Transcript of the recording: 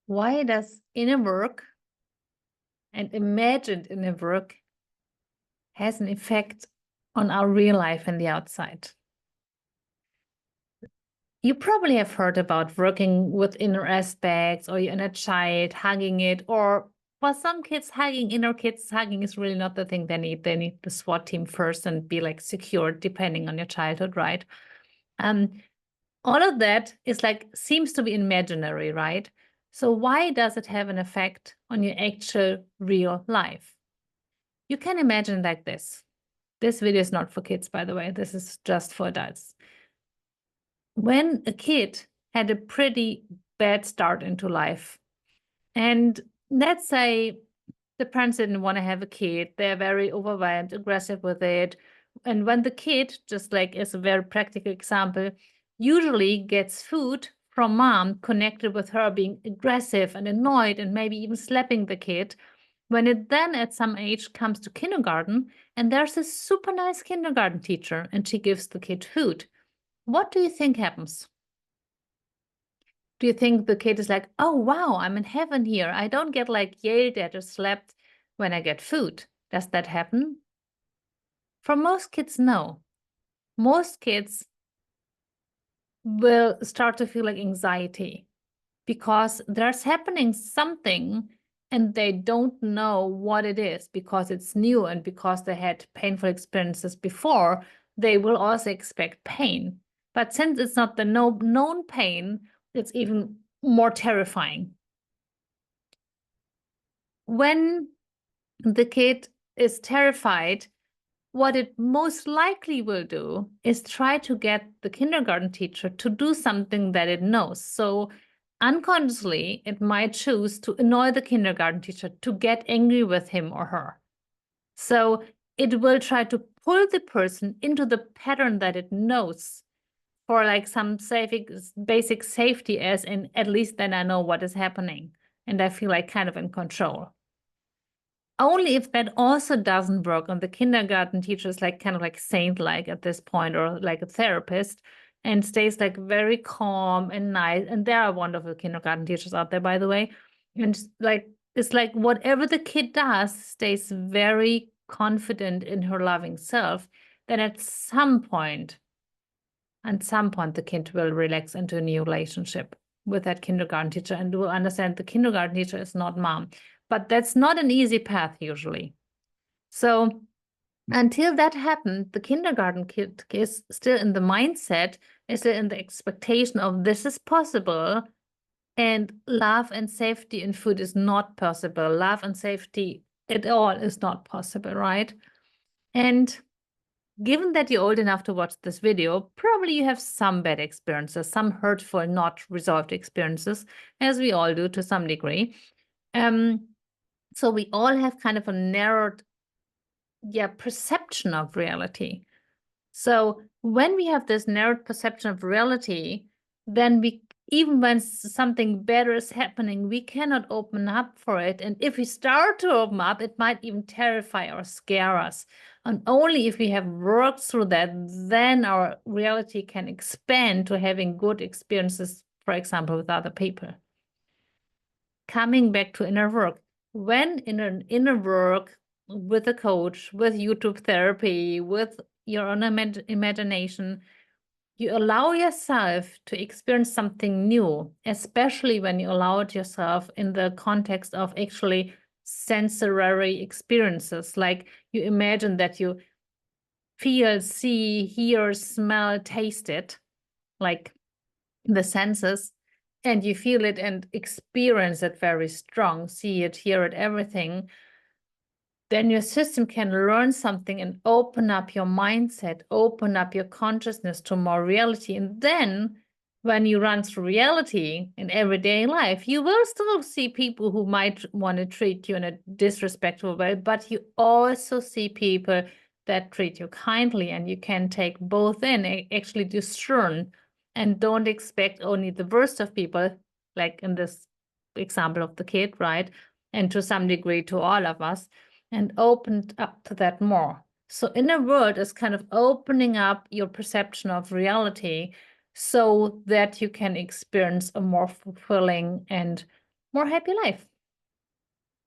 Why does inner work and imagined inner work has an effect on our real life and the outside? You probably have heard about working with inner aspects or your inner child, hugging it, or for some kids, inner kids, hugging is really not the thing they need. They need the SWAT team first and be like secured, depending on your childhood, right? Um, all of that is like seems to be imaginary, right? So why does it have an effect on your actual real life? You can imagine like this. This video is not for kids, by the way. This is just for adults. When a kid had a pretty bad start into life, and let's say the parents didn't want to have a kid, they're very overwhelmed, aggressive with it. And when the kid, just like as a very practical example, usually gets food from mom connected with her being aggressive and annoyed and maybe even slapping the kid, when it then at some age comes to kindergarten and there's a super nice kindergarten teacher and she gives the kid food, what do you think happens? Do you think the kid is like, oh, wow, I'm in heaven here. I don't get like yelled at or slapped when I get food. Does that happen? For most kids, no. Most kids will start to feel like anxiety because there's happening something and they don't know what it is because it's new and because they had painful experiences before, they will also expect pain. But since it's not the known pain, it's even more terrifying. When the kid is terrified, what it most likely will do is try to get the kindergarten teacher to do something that it knows. So unconsciously, it might choose to annoy the kindergarten teacher, to get angry with him or her. So it will try to pull the person into the pattern that it knows for like some basic safety, as in at least then I know what is happening and I feel like kind of in control. Only if that also doesn't work and the kindergarten teacher is like kind of like saint-like at this point or like a therapist and stays like very calm and nice. And there are wonderful kindergarten teachers out there, by the way. And like it's like whatever the kid does stays very confident in her loving self, then at some point the kid will relax into a new relationship with that kindergarten teacher and will understand the kindergarten teacher is not mom. But that's not an easy path usually. So until that happened, the kindergarten kid is still in the mindset, is still in the expectation of this is possible, and love and safety in food is not possible. Love and safety at all is not possible, right? And given that you're old enough to watch this video, probably you have some bad experiences, some hurtful, not resolved experiences, as we all do to some degree. So we all have kind of a narrowed perception of reality. So when we have this narrowed perception of reality, then we, even when something better is happening, we cannot open up for it. And if we start to open up, it might even terrify or scare us. And only if we have worked through that, then our reality can expand to having good experiences, for example, with other people. Coming back to inner work, when in an inner work with a coach, with YouTube therapy, with your own imagination, you allow yourself to experience something new, especially when you allow it yourself in the context of actually sensory experiences. Like you imagine that you feel, see, hear, smell, taste it, like the senses, and you feel it and experience it very strong, see it, hear it, everything, then your system can learn something and open up your mindset, open up your consciousness to more reality. And then when you run through reality in everyday life, you will still see people who might want to treat you in a disrespectful way, but you also see people that treat you kindly, and you can take both in, actually discern, and don't expect only the worst of people, like in this example of the kid, right? And to some degree to all of us, and opened up to that more. So inner world is kind of opening up your perception of reality so that you can experience a more fulfilling and more happy life.